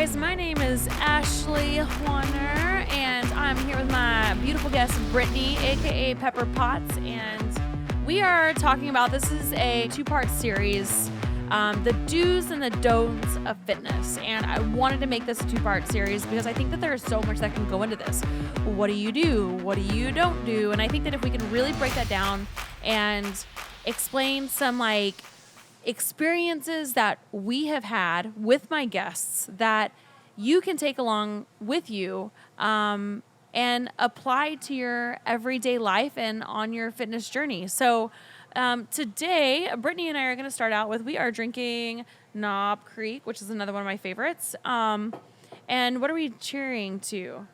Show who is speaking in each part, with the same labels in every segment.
Speaker 1: guys, my name is Ashley Horner, and I'm here with my beautiful guest, Brittany, aka Pepper Potts, and we are talking about, this is a two-part series, the do's and the don'ts of fitness. And I wanted to make this a two-part series because I think that there is so much that can go into this. What do you do? What do you don't do? And I think that if we can really break that down and explain some experiences that we have had with my guests that you can take along with you and apply to your everyday life and on your fitness journey. So today, Brittany and I are going to start out with, we are drinking Knob Creek, which is another one of my favorites. And what are we cheering to?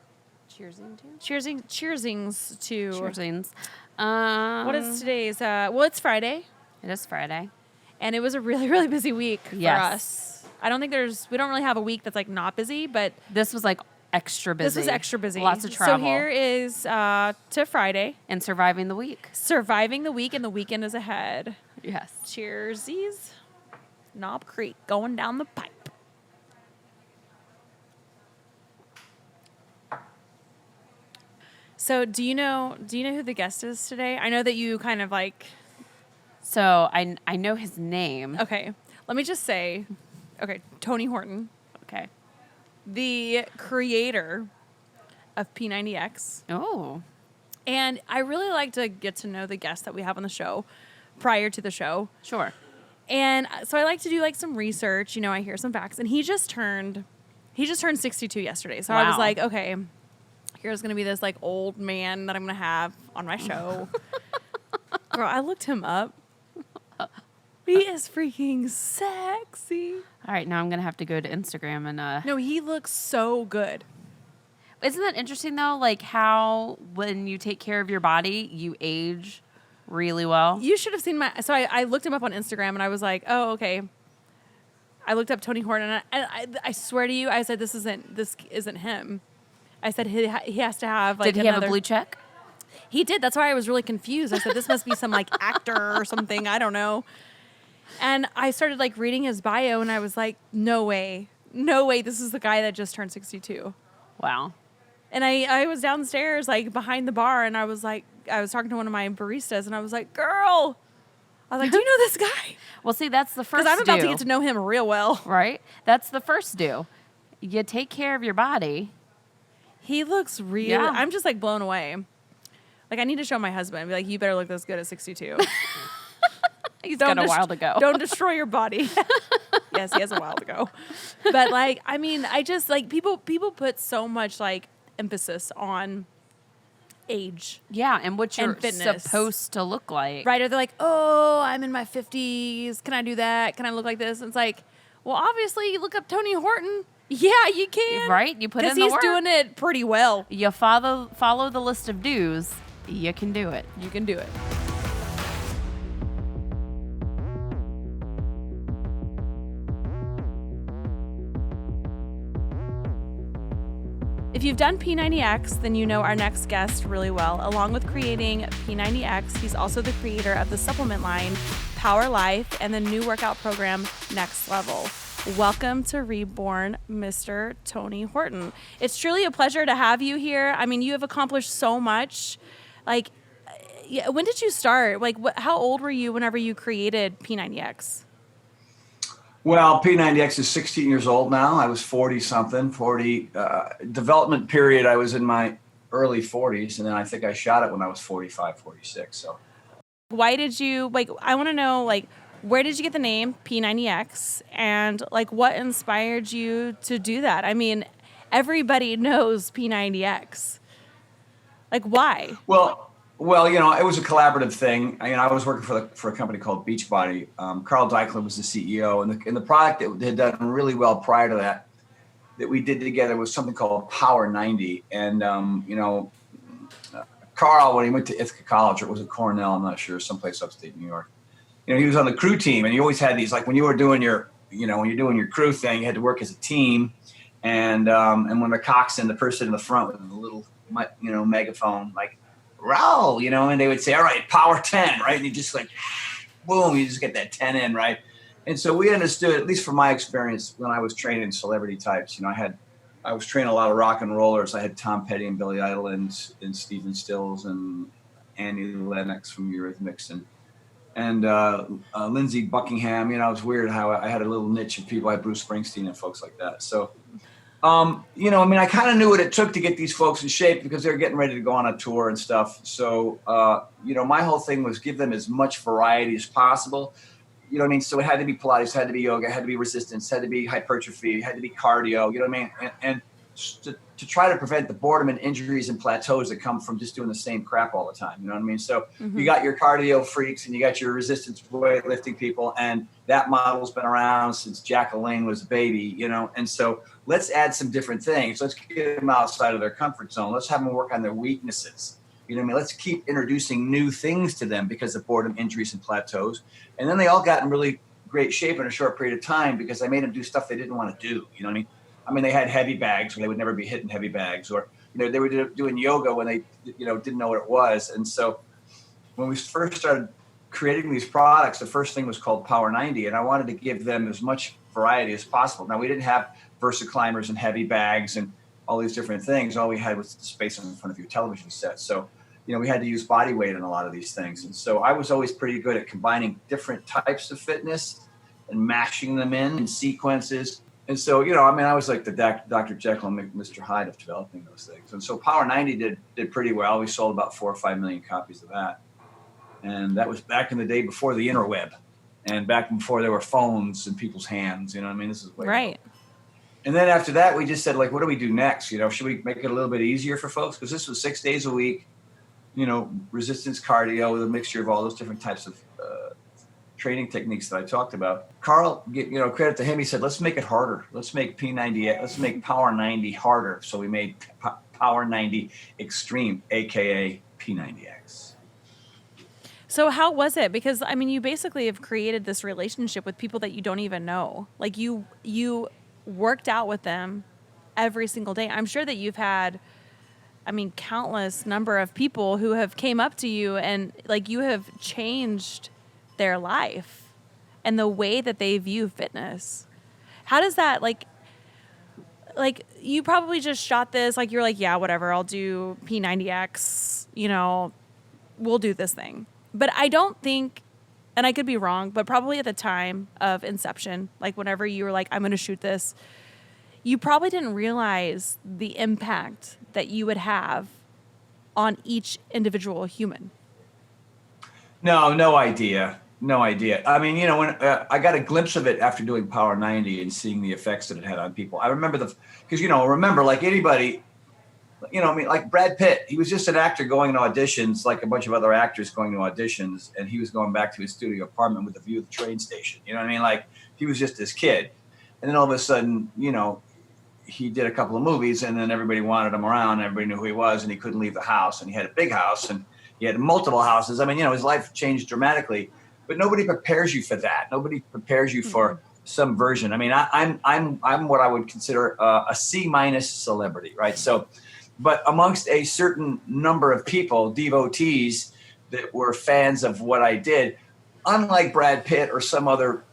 Speaker 1: Cheersing to? Cheersings to.
Speaker 2: Cheersings.
Speaker 1: What is today's? Well, it's Friday.
Speaker 2: It is Friday.
Speaker 1: And it was a really, really busy week for us. I don't think we don't really have a week that's not busy, but
Speaker 2: this was extra busy.
Speaker 1: This was extra busy.
Speaker 2: Lots of travel.
Speaker 1: So here is to Friday.
Speaker 2: And surviving the week.
Speaker 1: Surviving the week, and the weekend is ahead.
Speaker 2: Yes.
Speaker 1: Cheersies. Knob Creek going down the pipe. So do you know who the guest is today? I know that you kind of
Speaker 2: So I know his name.
Speaker 1: Okay. Let me just say, Tony Horton.
Speaker 2: Okay.
Speaker 1: The creator of P90X.
Speaker 2: Oh.
Speaker 1: And I really like to get to know the guests that we have on the show prior to the show.
Speaker 2: Sure.
Speaker 1: And so I like to do some research. I hear some facts. And he just turned 62 yesterday. So I was like, okay, here's going to be this old man that I'm going to have on my show. Girl, I looked him up. He is freaking sexy.
Speaker 2: All right, now I'm going to have to go to Instagram and...
Speaker 1: No, he looks so good.
Speaker 2: Isn't that interesting, though? How when you take care of your body, you age really well?
Speaker 1: You should have seen So I looked him up on Instagram, and I was like, oh, okay. I looked up Tony Horton, and I swear to you, I said, this isn't him. I said he has to have,
Speaker 2: Did he have a blue check?
Speaker 1: He did. That's why I was really confused. I said, this must be some actor or something. I don't know. And I started reading his bio, and I was like, no way. No way. This is the guy that just turned 62.
Speaker 2: Wow.
Speaker 1: And I was downstairs, behind the bar, and I was talking to one of my baristas, and I was like, girl. I was like, do you know this guy?
Speaker 2: Well, see, that's the first
Speaker 1: Because I'm about to get to know him real well.
Speaker 2: Right? That's the first do. You take care of your body.
Speaker 1: He looks real. Yeah. I'm just blown away. I need to show my husband. Be you better look this good at 62.
Speaker 2: He's got a while to go.
Speaker 1: Don't destroy your body. Yes, he has a while to go. But I just people put so much emphasis on age.
Speaker 2: Yeah, and what you're supposed to look like.
Speaker 1: Right? Or they're oh, I'm in my 50s. Can I do that? Can I look like this? And it's well, obviously, you look up Tony Horton. Yeah, you can.
Speaker 2: Right? You put in the work.
Speaker 1: Because he's doing it pretty well.
Speaker 2: You follow the list of do's. You can do it.
Speaker 1: You can do it. If you've done P90X, then you know our next guest really well. Along with creating P90X, he's also the creator of the supplement line, Power Life, and the new workout program, Next Level. Welcome to Reborn, Mr. Tony Horton. It's truly a pleasure to have you here. You have accomplished so much. When did you start? How old were you whenever you created P90X?
Speaker 3: Well, P90X is 16 years old now. I was 40-something. Development period, I was in my early 40s, and then I think I shot it when I was 45, 46. So,
Speaker 1: why did you, I want to know, where did you get the name P90X, and, what inspired you to do that? Everybody knows P90X. Why?
Speaker 3: Well, it was a collaborative thing. I was working for a company called Beachbody. Carl Deichler was the CEO, and the product that had done really well prior to that we did together was something called Power 90. And Carl, when he went to Ithaca College, or it was at Cornell, I'm not sure, someplace upstate New York. He was on the crew team, and he always had these when you were doing your crew thing, you had to work as a team. And when the coxswain, the person in the front with the little megaphone, roll, and they would say, all right, power 10, right? And you just boom, you just get that 10 in, right? And so we understood, at least from my experience when I was training celebrity types, I was training a lot of rock and rollers. I had Tom Petty and Billy Idol and Stephen Stills and Annie Lennox from Eurythmics and Lindsey Buckingham. It was weird how I had a little niche of people. I had Bruce Springsteen and folks like that. So, I kind of knew what it took to get these folks in shape because they were getting ready to go on a tour and stuff. So, my whole thing was give them as much variety as possible. You know what I mean? So it had to be Pilates, it had to be yoga, it had to be resistance, it had to be hypertrophy, it had to be cardio, you know what I mean? And to try to prevent the boredom and injuries and plateaus that come from just doing the same crap all the time, you know what I mean? So you got your cardio freaks and you got your resistance weightlifting people, and that model's been around since Jack LaLanne was a baby, and so let's add some different things. Let's get them outside of their comfort zone. Let's have them work on their weaknesses. You know what I mean? Let's keep introducing new things to them because of boredom, injuries, and plateaus. And then they all got in really great shape in a short period of time because I made them do stuff they didn't want to do. You know what I mean? They had heavy bags where they would never be hitting heavy bags, or, they were doing yoga when they, didn't know what it was. And so when we first started creating these products, the first thing was called Power 90. And I wanted to give them as much variety as possible. Now, we didn't have Versa climbers and heavy bags and all these different things. All we had was the space in front of your television set. So, we had to use body weight in a lot of these things. And so I was always pretty good at combining different types of fitness and mashing them in sequences. And so, I was like the Dr. Jekyll and Mr. Hyde of developing those things. And so Power 90 did pretty well. We sold about 4 or 5 million copies of that. And that was back in the day before the interweb and back before there were phones in people's hands. This is way
Speaker 1: right.
Speaker 3: ago. And then after that, we just said, what do we do next? Should we make it a little bit easier for folks? Because this was 6 days a week. Resistance cardio with a mixture of all those different types of training techniques that I talked about. Carl, credit to him, he said, let's make it harder. Let's make P90X, let's make Power 90 harder. So we made Power 90 Extreme, AKA P90X.
Speaker 1: So how was it? Because, you basically have created this relationship with people that you don't even know. Like you worked out with them every single day. I'm sure that you've had countless number of people who have came up to you and you have changed their life and the way that they view fitness. How does that you probably just shot this, you're yeah, whatever, I'll do P90X, we'll do this thing. But I don't think, and I could be wrong, but probably at the time of inception, whenever you were I'm going to shoot this, you probably didn't realize the impact that you would have on each individual human.
Speaker 3: No idea. When I got a glimpse of it after doing Power 90 and seeing the effects that it had on people, I remember remember like anybody, like Brad Pitt, he was just an actor going to auditions, like a bunch of other actors going to auditions, and he was going back to his studio apartment with a view of the train station. He was just this kid. And then all of a sudden, he did a couple of movies, and then everybody wanted him around, and everybody knew who he was, and he couldn't leave the house, and he had a big house, and he had multiple houses. His life changed dramatically, but nobody prepares you for that. Nobody prepares you for some version. I'm what I would consider a C- celebrity, right? So, but amongst a certain number of people, devotees that were fans of what I did, unlike Brad Pitt or some other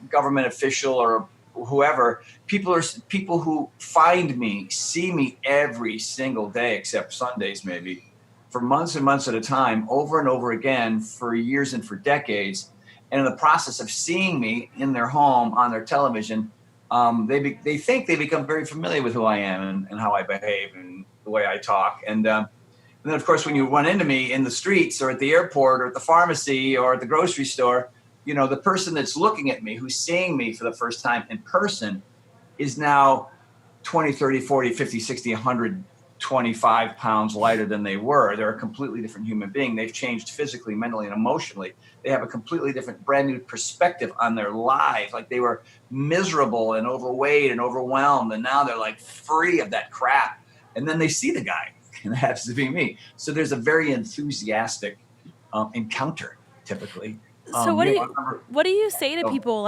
Speaker 3: government official or whoever, people who find me, see me every single day, except Sundays maybe, for months and months at a time, over and over again, for years and for decades. And in the process of seeing me in their home, on their television, they think they become very familiar with who I am and how I behave and the way I talk. And then, of course, when you run into me in the streets or at the airport or at the pharmacy or at the grocery store, the person that's looking at me, who's seeing me for the first time in person, is now 20, 30, 40, 50, 60, 125 pounds lighter than they were. They're a completely different human being. They've changed physically, mentally, and emotionally. They have a completely different, brand new perspective on their lives. They were miserable and overweight and overwhelmed, and now they're free of that crap. And then they see the guy, and that happens to be me. So there's a very enthusiastic encounter, typically.
Speaker 1: So what do you say to people?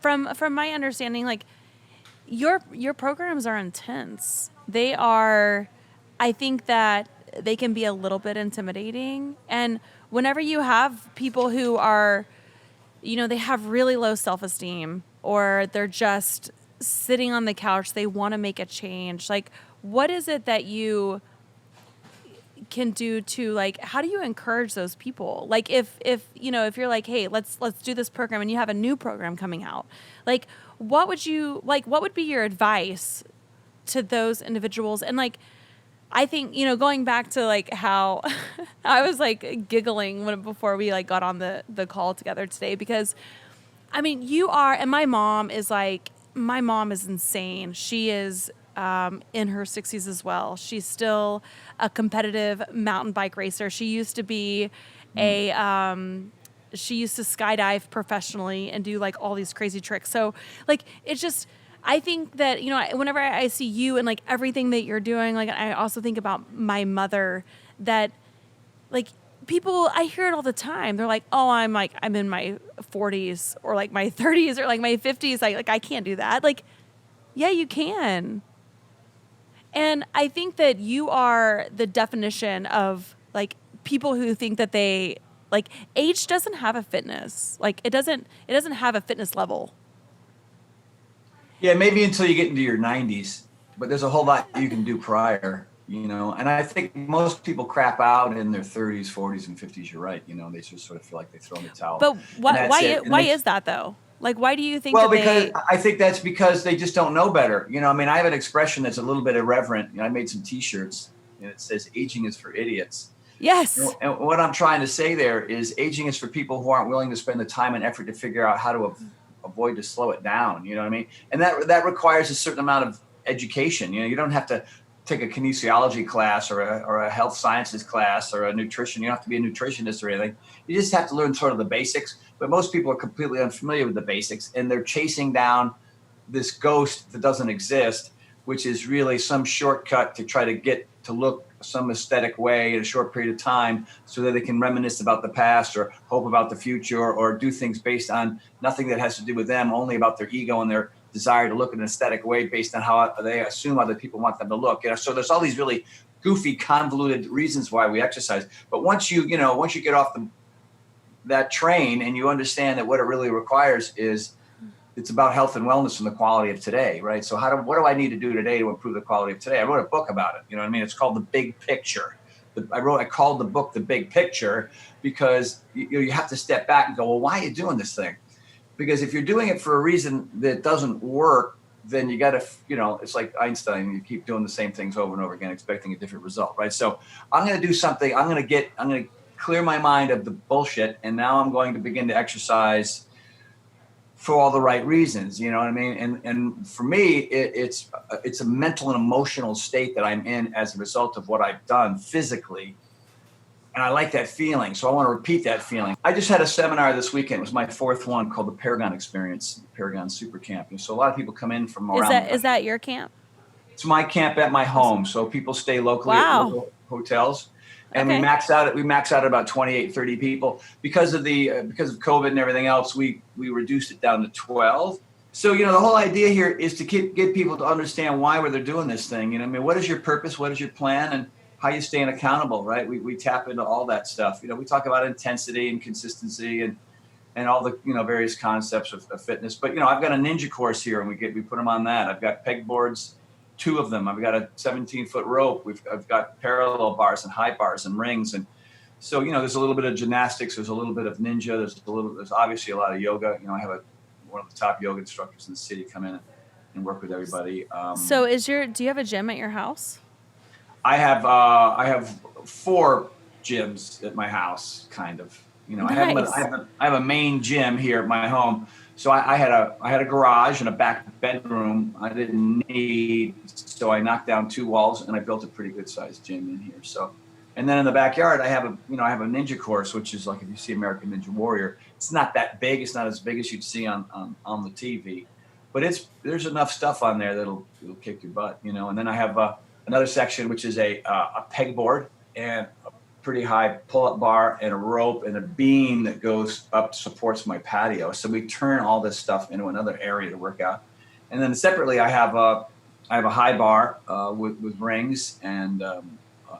Speaker 1: From my understanding, your programs are intense. They are, I think that they can be a little bit intimidating. And whenever you have people who are, they have really low self-esteem, or they're just sitting on the couch. They want to make a change. Like, what is it that you can do to, like, how do you encourage those people? Like, if you're like, hey, let's do this program, and you have a new program coming out, like, what would be your advice to those individuals? And like, I think, going back to like how I was like giggling before we like got on the call together today, because I mean, and my mom is insane. She is in her 60s as well. She's still a competitive mountain bike racer. She used to be she used to skydive professionally and do like all these crazy tricks. So like, it's just, I think that, whenever I see you and like everything that you're doing, like, I also think about my mother, that like people, I hear it all the time. They're like, oh, I'm in my 40s or like my 30s or like my 50s. Like I can't do that. Like, yeah, you can. And I think that you are the definition of like people who think that like age doesn't have a fitness. Like it doesn't have a fitness level.
Speaker 3: Yeah, maybe until you get into your 90s, but there's a whole lot you can do prior, and I think most people crap out in their 30s, 40s, and 50s. You're right. They just sort of feel like they throw in the towel.
Speaker 1: But why is that though? Like, why do you think?
Speaker 3: Well, because I think that's because they just don't know better. I mean, I have an expression that's a little bit irreverent. I made some T-shirts, and it says "Aging is for idiots."
Speaker 1: Yes.
Speaker 3: And what I'm trying to say there is, aging is for people who aren't willing to spend the time and effort to figure out how to avoid to slow it down. You know what I mean? And that requires a certain amount of education. You don't have to take a kinesiology class or a health sciences class or a nutrition. You don't have to be a nutritionist or anything. You just have to learn sort of the basics. But most people are completely unfamiliar with the basics, and they're chasing down this ghost that doesn't exist, which is really some shortcut to try to get to look some aesthetic way in a short period of time so that they can reminisce about the past or hope about the future or do things based on nothing that has to do with them, only about their ego and their desire to look in an aesthetic way based on how they assume other people want them to look. So there's all these really goofy, convoluted reasons why we exercise. But once you get off that train and you understand that what it really requires is it's about health and wellness and the quality of today, right? So what do I need to do today to improve the quality of today? I wrote a book about it. You know what I mean? It's called The Big Picture. I called the book The Big Picture because you have to step back and go, well, why are you doing this thing? Because if you're doing it for a reason that doesn't work, then you got to, it's like Einstein. You keep doing the same things over and over again, expecting a different result, right? So I'm going to do something. I'm going to clear my mind of the bullshit, and now I'm going to begin to exercise for all the right reasons, you know what I mean? And for me, it's a mental and emotional state that I'm in as a result of what I've done physically. And I like that feeling. So I want to repeat that feeling. I just had a seminar this weekend. It was my fourth one, called the Paragon Experience, Paragon Super Camp. And so a lot of people come in from around.
Speaker 1: Is that your camp?
Speaker 3: It's my camp at my home. So people stay locally at local hotels. And we max out at about 28, 30 people. Because of COVID and everything else, we reduced it down to 12. So, the whole idea here is to get people to understand why they're doing this thing. I mean, what is your purpose? What is your plan? And how you staying accountable, right? We tap into all that stuff. We talk about intensity and consistency and all the, various concepts of fitness. But, I've got a ninja course here, and we put them on that. I've got pegboards, 2 of them. I've got a 17-foot rope. I've got parallel bars and high bars and rings. And so, there's a little bit of gymnastics. There's a little bit of ninja. There's obviously a lot of yoga. I have one of the top yoga instructors in the city come in and work with everybody.
Speaker 1: So do you have a gym at your house?
Speaker 3: I have 4 gyms at my house, kind of.
Speaker 1: Nice.
Speaker 3: I have a main gym here at my home. So I had a garage and a back bedroom. I didn't need, so I knocked down 2 walls and I built a pretty good sized gym in here. So, and then in the backyard, I have a ninja course, which is like if you see American Ninja Warrior, it's not that big. It's not as big as you'd see on the TV, but there's enough stuff on there that'll kick your butt, And then I have another section, which is a pegboard and a pretty high pull-up bar and a rope and a beam that goes up, supports my patio. So we turn all this stuff into another area to work out. And then separately, I have a high bar with rings and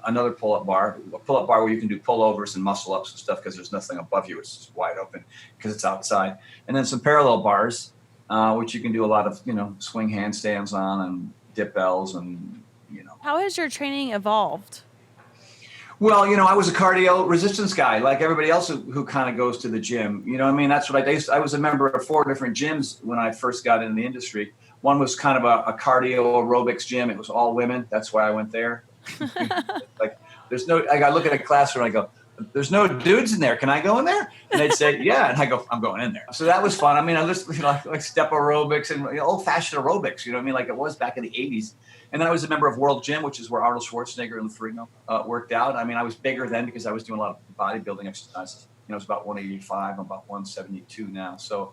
Speaker 3: another pull-up bar where you can do pullovers and muscle ups and stuff because there's nothing above you. It's just wide open because it's outside. And then some parallel bars, which you can do a lot of, swing handstands on and dip L's and,
Speaker 1: How has your training evolved?
Speaker 3: Well, I was a cardio resistance guy, like everybody else who kind of goes to the gym. That's what I did. I was a member of 4 different gyms when I first got into the industry. One was kind of a cardio aerobics gym. It was all women. That's why I went there. Like, I look at a classroom and I go, there's no dudes in there. Can I go in there? And they'd say, yeah. And I go, I'm going in there. So that was fun. I mean, I listened like step aerobics and old fashioned aerobics, like it was back in the 80s. And then I was a member of World Gym, which is where Arnold Schwarzenegger and Ferrigno worked out. I mean, I was bigger then because I was doing a lot of bodybuilding exercises. I was about 185. I'm about 172 now. So,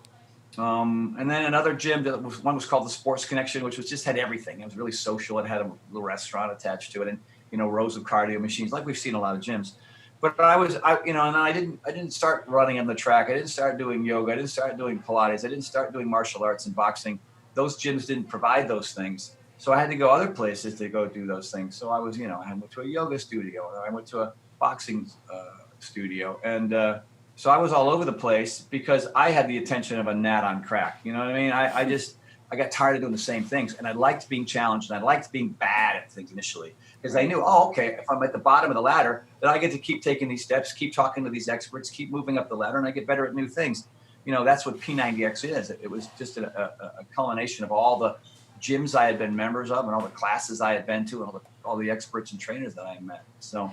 Speaker 3: and then another gym one was called the Sports Connection, which had everything. It was really social. It had a little restaurant attached to it, and rows of cardio machines, like we've seen a lot of gyms. But and I didn't start running on the track. I didn't start doing yoga. I didn't start doing Pilates. I didn't start doing martial arts and boxing. Those gyms didn't provide those things. So I had to go other places to go do those things. So I was, I went to a yoga studio. I went to a boxing studio. And so I was all over the place because I had the attention of a gnat on crack. You know what I mean? I got tired of doing the same things. And I liked being challenged. And I liked being bad at things initially. Because I knew, okay, if I'm at the bottom of the ladder, then I get to keep taking these steps, keep talking to these experts, keep moving up the ladder, and I get better at new things. That's what P90X is. It was just a culmination of all the gyms I had been members of and all the classes I had been to and all the experts and trainers that I had met. So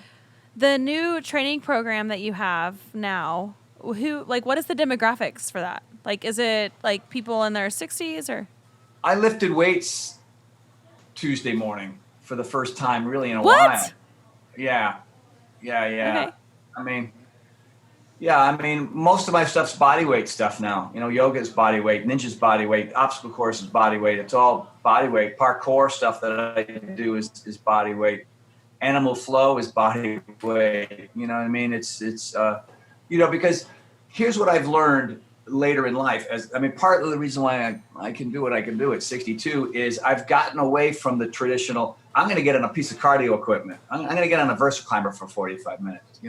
Speaker 1: the new training program that you have now, what is the demographics for that? Like, is it like people in their 60s or?
Speaker 3: I lifted weights Tuesday morning for the first time really in a
Speaker 1: What?
Speaker 3: while. Yeah.
Speaker 1: Okay.
Speaker 3: I mean, most of my stuff's body weight stuff now. Yoga is body weight, ninja's body weight, obstacle course is body weight. It's all body weight. Parkour stuff that I do is body weight. Animal flow is body weight. You know what I mean? It's because here's what I've learned later in life. Part of the reason why I can do what I can do at 62 is I've gotten away from the traditional, I'm going to get on a piece of cardio equipment. I'm going to get on a vertical climber for 45 minutes,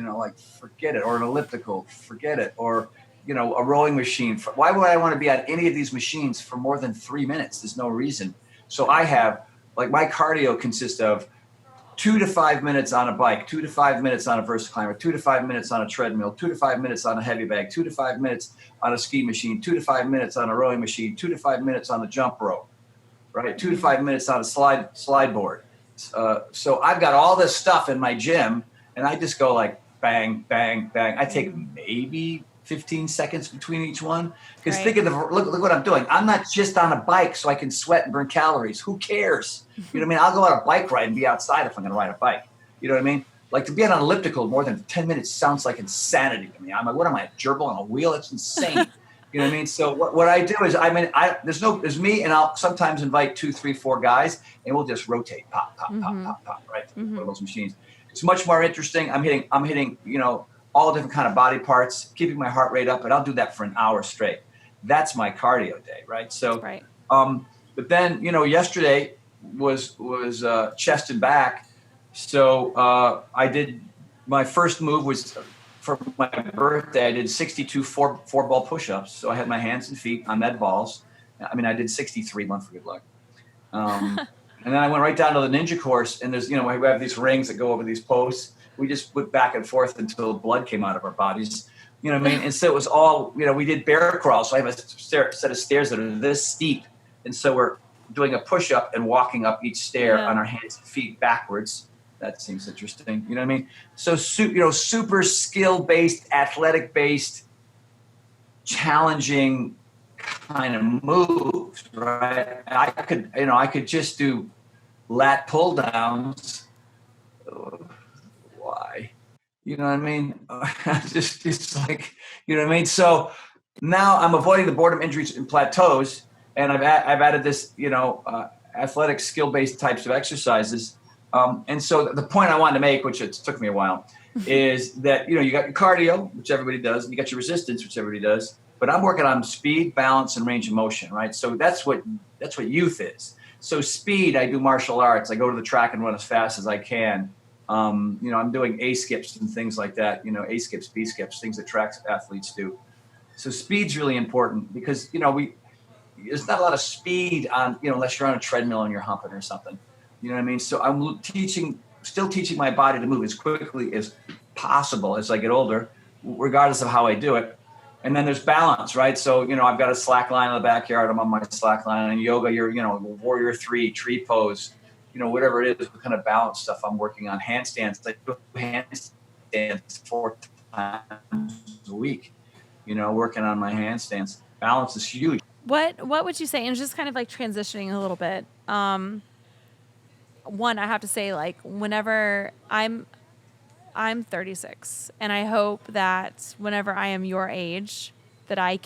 Speaker 3: forget it. Or an elliptical, forget it. Or, a rowing machine. Why would I want to be on any of these machines for more than 3 minutes? There's no reason. So I have, my cardio consists of 2 to 5 minutes on a bike, 2 to 5 minutes on a vertical climber, 2 to 5 minutes on a treadmill, 2 to 5 minutes on a heavy bag, 2 to 5 minutes on a ski machine, 2 to 5 minutes on a rowing machine, 2 to 5 minutes on the jump rope, right? 2 to 5 minutes on a slide board. So I've got all this stuff in my gym and I just go like bang, bang, bang. I take maybe 15 seconds between each one. Because
Speaker 1: Right.
Speaker 3: think of look what I'm doing. I'm not just on a bike so I can sweat and burn calories. Who cares? You know what I mean? I'll go on a bike ride and be outside if I'm going to ride a bike. You know what I mean? Like to be on an elliptical more than 10 minutes sounds like insanity to me. I'm like, what am I, a gerbil on a wheel? It's insane. You know what I mean? So what I do is, there's me and I'll sometimes invite 2, 3, 4 guys and we'll just rotate, pop, pop, pop, pop, pop, right? One of those machines. It's much more interesting. I'm hitting, all different kind of body parts, keeping my heart rate up, and I'll do that for an hour straight. That's my cardio day, right? So,
Speaker 1: Right.
Speaker 3: But then, yesterday was chest and back. So I did, my first move was for my birthday, I did 62 four-ball push-ups. So I had my hands and feet on med balls. I did 63, one for good luck. And then I went right down to the ninja course, and there's, we have these rings that go over these posts. We just went back and forth until blood came out of our bodies. You know what I mean? And so it was all, we did bear crawl. So I have a set of stairs that are this steep. And so we're doing a push-up and walking up each stair on our hands and feet backwards. That seems interesting. You know what I mean? So, super skill-based, athletic-based, challenging kind of moves, right? I could just do lat pull downs. Why? You know what I mean? It's like, you know what I mean? So now I'm avoiding the boredom, injuries, and plateaus, and I've added this, athletic skill-based types of exercises. And so the point I wanted to make, which it took me a while, is that, you got your cardio, which everybody does, and you got your resistance, which everybody does. But I'm working on speed, balance, and range of motion, right? So that's what youth is. So speed, I do martial arts. I go to the track and run as fast as I can. I'm doing A skips and things like that, A skips, B skips, things that track athletes do. So speed's really important because, there's not a lot of speed on, unless you're on a treadmill and you're humping or something, you know what I mean? So I'm still teaching my body to move as quickly as possible as I get older, regardless of how I do it. And then there's balance, right? So, I've got a slack line in the backyard. I'm on my slack line. And yoga, you're, warrior 3, tree pose, whatever it is, what kind of balance stuff I'm working on. Handstands, I do handstands 4 times a week, working on my handstands. Balance is huge.
Speaker 1: What would you say, and just kind of like transitioning a little bit, one, I have to say, like, whenever I'm 36, and I hope that whenever I am your age, that I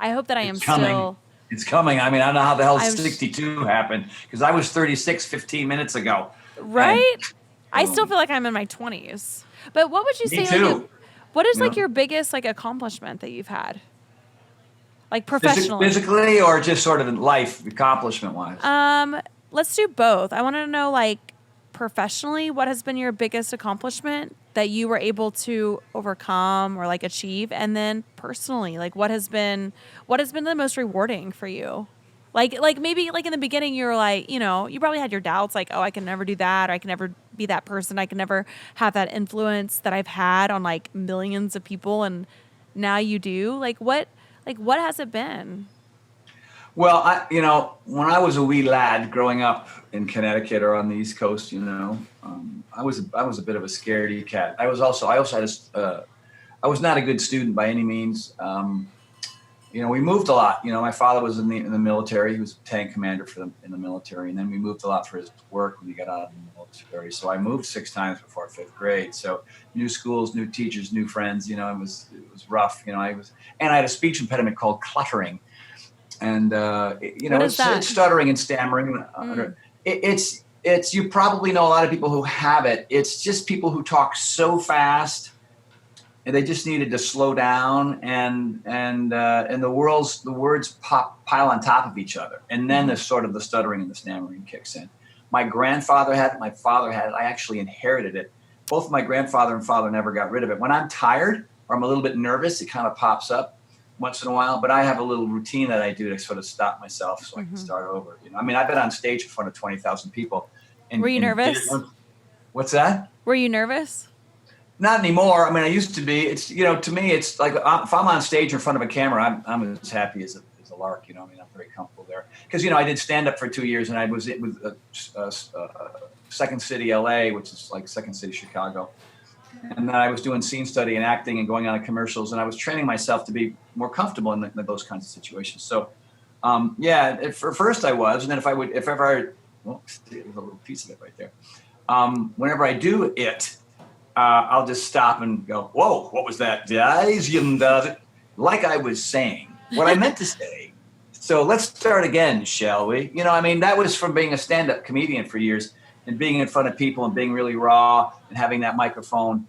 Speaker 1: hope that I am still.
Speaker 3: It's coming. I mean, I don't know how the hell 62 happened, because I was 36 15 minutes ago.
Speaker 1: Right? I still feel like I'm in my 20s. But what would you say?
Speaker 3: Me too.
Speaker 1: Like, what is like your biggest like accomplishment that you've had? Like professionally?
Speaker 3: Physically, or just sort of in life, accomplishment-wise?
Speaker 1: Let's do both. I want to know, like, professionally, what has been your biggest accomplishment that you were able to overcome or like achieve, and then personally, like, what has been the most rewarding for you? Like maybe like in the beginning you were like, you probably had your doubts, like, oh, I can never do that, or I can never be that person, I can never have that influence that I've had on like millions of people, and now you do. What has it been?
Speaker 3: Well, when I was a wee lad growing up in Connecticut or on the East Coast, I was a bit of a scaredy cat. I also had I was not a good student by any means. We moved a lot. My father was in the military. He was a tank commander in the military, and then we moved a lot for his work when he got out of the military. So I moved 6 times before 5th grade. So new schools, new teachers, new friends. It was rough. And I had a speech impediment called cluttering. And, it's stuttering and stammering. It's you probably know a lot of people who have it. It's just people who talk so fast, and they just needed to slow down, and the words pile on top of each other. And then the sort of the stuttering and the stammering kicks in. My grandfather had it. My father had it. I actually inherited it. Both my grandfather and father never got rid of it. When I'm tired or I'm a little bit nervous, it kind of pops up once in a while, but I have a little routine that I do to sort of stop myself so I can start over. I've been on stage in front of 20,000 people.
Speaker 1: Were you nervous?
Speaker 3: What's that?
Speaker 1: Were you nervous?
Speaker 3: Not anymore. I used to be. It's, to me, it's like if I'm on stage in front of a camera, I'm as happy as a lark. I'm very comfortable there. Because, I did stand up for 2 years, and I was with Second City, LA, which is like Second City, Chicago. And then I was doing scene study and acting and going on commercials, and I was training myself to be more comfortable in those kinds of situations. So, for first I was, and then there's a little piece of it right there. Whenever I do it, I'll just stop and go, whoa, what was that? Like I was saying, what I meant to say. So let's start again, shall we? That was from being a stand-up comedian for years, and being in front of people and being really raw and having that microphone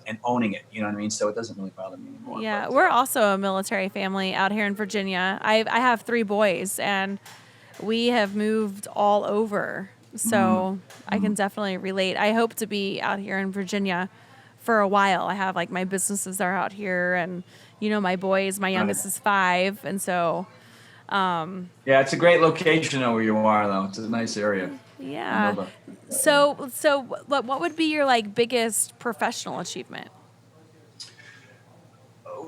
Speaker 3: and owning it, So it doesn't really bother me anymore.
Speaker 1: Yeah, we're also a military family out here in Virginia. I have 3 boys, and we have moved all over. So I can definitely relate. I hope to be out here in Virginia for a while. I have like my businesses are out here, and my boys, my youngest is 5. And so,
Speaker 3: yeah, it's a great location where you are, though. It's a nice area.
Speaker 1: Yeah. So what would be your like biggest professional achievement?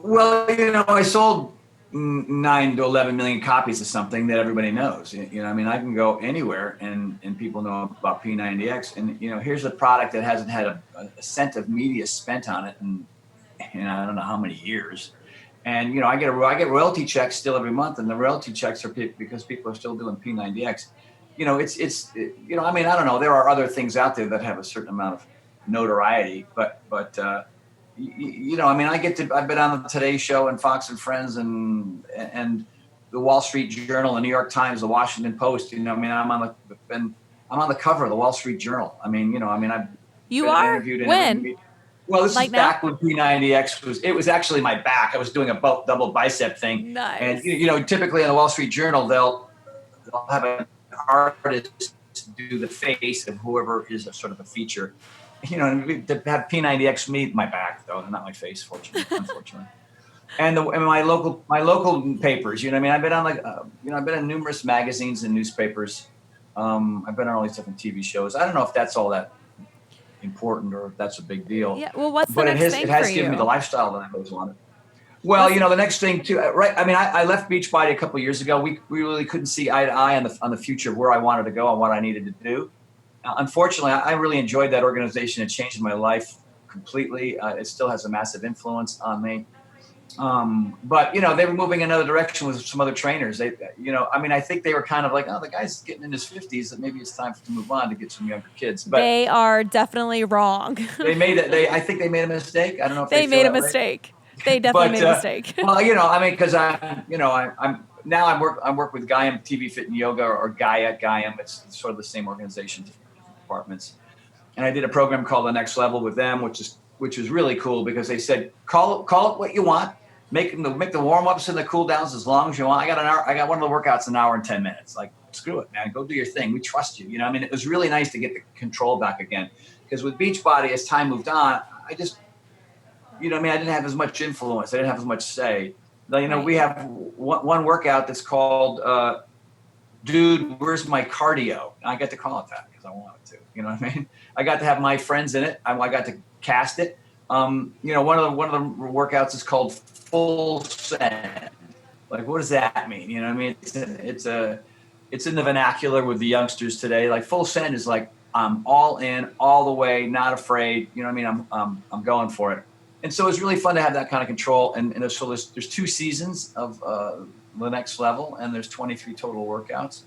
Speaker 3: Well, I sold 9 to 11 million copies of something that everybody knows. I can go anywhere and people know about P90X. And, here's a product that hasn't had a cent of media spent on it in I don't know how many years. And, I get royalty checks still every month, and the royalty checks are because people are still doing P90X. I don't know. There are other things out there that have a certain amount of notoriety, but I've been on the Today Show and Fox and Friends and the Wall Street Journal, the New York Times, the Washington Post. I'm on the cover of the Wall Street Journal. I've
Speaker 1: You are? When?
Speaker 3: Well, this
Speaker 1: like
Speaker 3: is back when P90X it was actually my back. I was doing a double bicep thing.
Speaker 1: Nice.
Speaker 3: And typically in the Wall Street Journal, they'll have an artist do the face of whoever is a sort of a feature. you know, to have P90X meet my back though, not my face, fortunately, unfortunately. And my local papers, you know, what I mean, I've been on I've been in numerous magazines and newspapers. I've been on all these different TV shows. I don't know if that's all that important or if that's a big deal.
Speaker 1: Yeah. Well, what's the
Speaker 3: but
Speaker 1: next thing
Speaker 3: it has
Speaker 1: for
Speaker 3: given
Speaker 1: you?
Speaker 3: me the lifestyle that I've always wanted. Well, you know, the next thing too, right? I mean, I left Beachbody a couple of years ago. We really couldn't see eye to eye on the future of where I wanted to go and what I needed to do. Unfortunately, I really enjoyed that organization. It changed my life completely. It still has a massive influence on me. But you know, they were moving in another direction with some other trainers. They, you know, I mean, I think they were kind of like, oh, the guy's getting in his 50s, that maybe it's time to move on to get some younger kids. But
Speaker 1: They are definitely wrong.
Speaker 3: I think they made a mistake. I don't know if
Speaker 1: They made a mistake. They definitely made a mistake.
Speaker 3: Well, you know, I mean, because I work with Gaiam TV Fit and Yoga, or Gaia Gaiam. It's sort of the same organization, different departments. And I did a program called The Next Level with them, which is really cool, because they said, call it what you want. Make the warm ups and the cool downs as long as you want. I got one of the workouts an hour and 10 minutes. Like, screw it, man. Go do your thing. We trust you. You know, I mean, it was really nice to get the control back again. Because with Beachbody, as time moved on, I just, you know, I mean, I didn't have as much influence. I didn't have as much say. Now, you know, we have one workout that's called, Dude, Where's My Cardio? And I got to call it that because I wanted to. You know what I mean? I got to have my friends in it. I got to cast it. You know, one of the workouts is called Full Send. Like, what does that mean? You know what I mean? It's in the vernacular with the youngsters today. Like, full send is like, I'm all in, all the way, not afraid. You know what I mean? I'm going for it. And so it's really fun to have that kind of control. And there's 2 seasons of The Next Level, and there's 23 total workouts.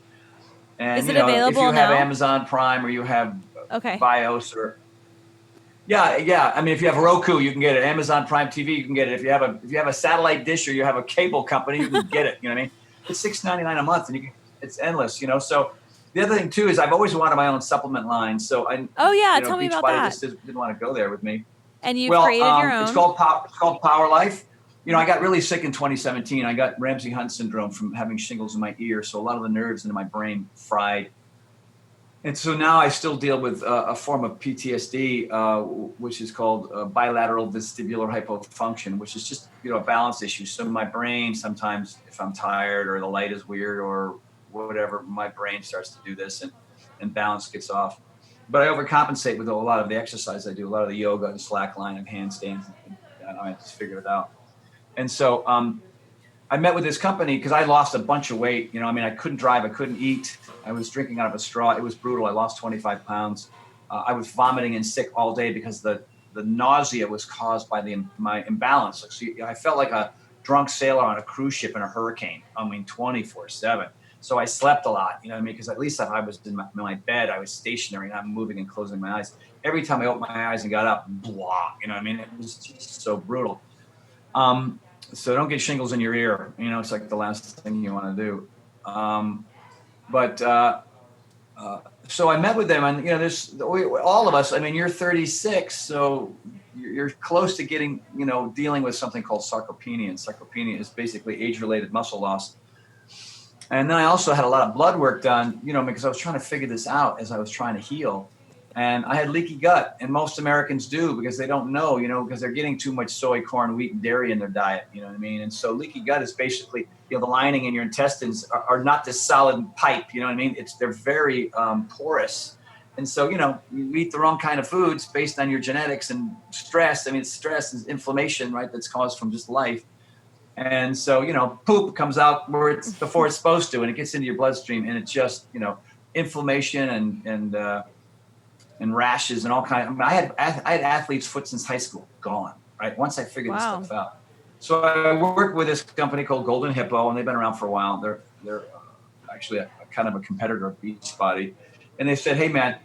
Speaker 3: And
Speaker 1: Is it available
Speaker 3: if you have
Speaker 1: now?
Speaker 3: Amazon Prime, or you have
Speaker 1: Okay.
Speaker 3: Bios, or yeah. I mean, if you have Roku, you can get it. Amazon Prime TV, you can get it. If you have a satellite dish, or you have a cable company, you can get it. You know what I mean? It's $6.99 a month, and it's endless. You know. So the other thing too is I've always wanted my own supplement line. So
Speaker 1: Tell me about that.
Speaker 3: Just didn't want to go there with me.
Speaker 1: And you've created your own.
Speaker 3: It's called Power Life. You know, I got really sick in 2017. I got Ramsay Hunt syndrome from having shingles in my ear. So a lot of the nerves in my brain fried. And so now I still deal with a form of PTSD, which is called bilateral vestibular hypofunction, which is just, you know, a balance issue. So my brain, sometimes if I'm tired or the light is weird or whatever, my brain starts to do this and balance gets off. But I overcompensate with a lot of the exercise I do, a lot of the yoga and slackline and handstands. And I just figured it out. And so I met with this company because I lost a bunch of weight. You know, I mean, I couldn't drive, I couldn't eat. I was drinking out of a straw. It was brutal. I lost 25 pounds. I was vomiting and sick all day because the nausea was caused by my imbalance. Like, so I felt like a drunk sailor on a cruise ship in a hurricane. I mean, 24/7. So I slept a lot, you know what I mean? Because at least if I was in my bed, I was stationary, not moving and closing my eyes. Every time I opened my eyes and got up, blah, you know what I mean? It was just so brutal. So don't get shingles in your ear. You know, it's like the last thing you want to do. So I met with them, and, you know, all of us, I mean, you're 36, so you're close to getting, you know, dealing with something called sarcopenia. And sarcopenia is basically age-related muscle loss. And then I also had a lot of blood work done, you know, because I was trying to figure this out as I was trying to heal. And I had leaky gut, and most Americans do because they don't know, you know, because they're getting too much soy, corn, wheat, and dairy in their diet, you know what I mean? And so leaky gut is basically, you know, the lining in your intestines are not this solid pipe, you know what I mean? They're very porous. And so, you know, you eat the wrong kind of foods based on your genetics and stress. I mean, stress is inflammation, right? That's caused from just life. And so, you know, poop comes out before it's supposed to, and it gets into your bloodstream, and it's just, you know, inflammation and rashes and all kinds. I mean, I had athlete's foot since high school, gone, right? Once I figured this stuff out. So I worked with this company called Golden Hippo, and they've been around for a while. They're actually a kind of a competitor of Beachbody. And they said, hey man,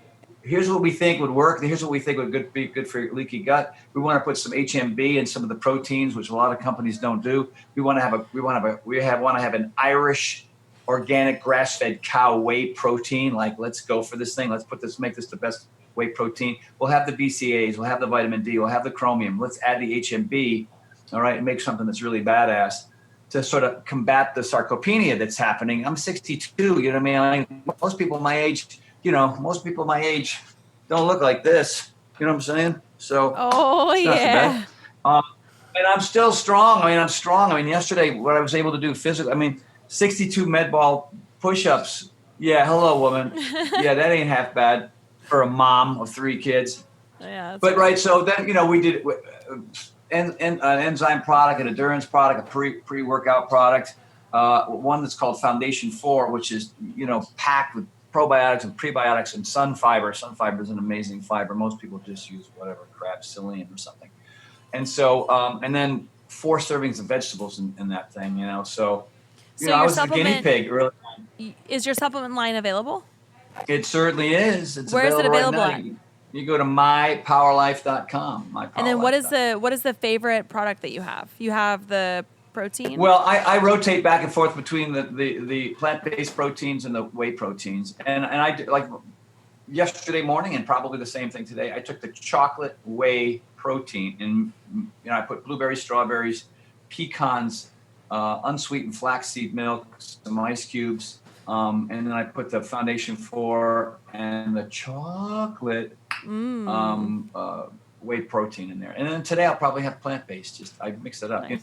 Speaker 3: here's what we think would work. Here's what we think would be good for leaky gut. We want to put some HMB in some of the proteins, which a lot of companies don't do. We want to have an Irish organic grass-fed cow whey protein. Like, let's go for this thing. Let's make this the best whey protein. We'll have the BCAAs. We'll have the vitamin D. We'll have the chromium. Let's add the HMB, all right, and make something that's really badass to sort of combat the sarcopenia that's happening. I'm 62, you know what I mean? Most people my age don't look like this. You know what I'm saying? So
Speaker 1: Oh,
Speaker 3: it's not so
Speaker 1: yeah.
Speaker 3: bad. And I'm still strong. I mean, I'm strong. I mean, yesterday, what I was able to do physically, I mean, 62 med ball push-ups. Yeah, hello, woman. Yeah, that ain't half bad for a mom of 3 kids.
Speaker 1: Yeah. That's
Speaker 3: But
Speaker 1: great.
Speaker 3: right, so then, we did an enzyme product, an endurance product, a pre-workout product, one that's called Foundation 4, which is, packed with probiotics and prebiotics and sun fiber. Sun fiber is an amazing fiber. Most people just use whatever crap, psyllium or something. And so, and then 4 servings of vegetables in that thing, So,
Speaker 1: So
Speaker 3: I
Speaker 1: your
Speaker 3: was the guinea
Speaker 1: supplement
Speaker 3: pig early.
Speaker 1: is your supplement line available?
Speaker 3: It certainly is. It's
Speaker 1: Where is it
Speaker 3: available right
Speaker 1: available
Speaker 3: now.
Speaker 1: at?
Speaker 3: You go to mypowerlife.com.
Speaker 1: And then what is the favorite product that you have? You have the protein?
Speaker 3: Well, I rotate back and forth between the plant-based proteins and the whey proteins. And I did, like yesterday morning, and probably the same thing today, I took the chocolate whey protein, and I put blueberries, strawberries, pecans, unsweetened flaxseed milk, some ice cubes, and then I put the Foundation 4 and the chocolate whey protein in there. And then today I'll probably have plant-based. Just I mix it up.
Speaker 1: Nice.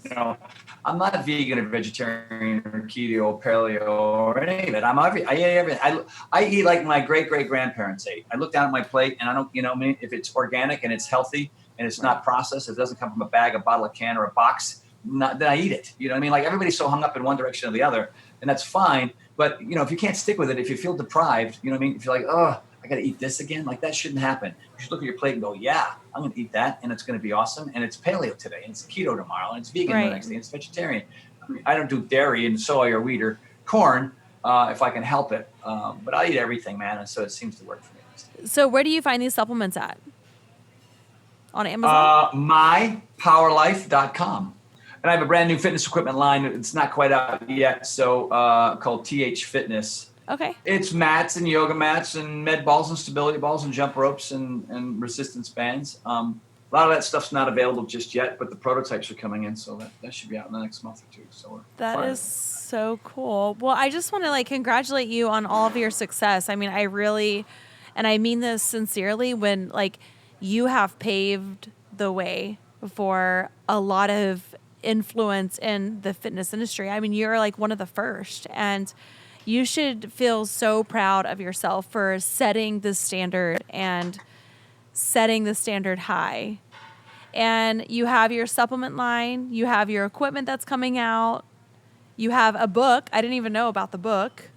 Speaker 3: I'm not a vegan or vegetarian or keto, paleo, or any of it. I eat everything. I eat like my great-great-grandparents ate. I look down at my plate and I don't, if it's organic and it's healthy and it's not processed, it doesn't come from a bag, a bottle, a can, or a box, then I eat it. You know what I mean? Like everybody's so hung up in one direction or the other, and that's fine. But, if you can't stick with it, if you feel deprived, you know what I mean? If you're like, oh, I got to eat this again, like that shouldn't happen. You should look at your plate and go, yeah, I'm going to eat that, and it's going to be awesome. And it's paleo today, and it's keto tomorrow, and it's vegan the next day, and it's vegetarian. I don't do dairy and soy or wheat or corn if I can help it. But I eat everything, man, and so it seems to work for me.
Speaker 1: So where do you find these supplements at? On Amazon?
Speaker 3: Mypowerlife.com. And I have a brand new fitness equipment line. It's not quite out yet, so called TH Fitness.
Speaker 1: Okay.
Speaker 3: It's mats and yoga mats and med balls and stability balls and jump ropes and resistance bands. A lot of that stuff's not available just yet, but the prototypes are coming in, so that should be out in the next month or two. So
Speaker 1: that is so cool. Well, I just want to congratulate you on all of your success. I mean, I really, and I mean this sincerely, when you have paved the way for a lot of influence in the fitness industry. I mean, you're one of the first, and you should feel so proud of yourself for setting the standard and setting the standard high. And you have your supplement line, you have your equipment that's coming out, you have a book. I didn't even know about the book.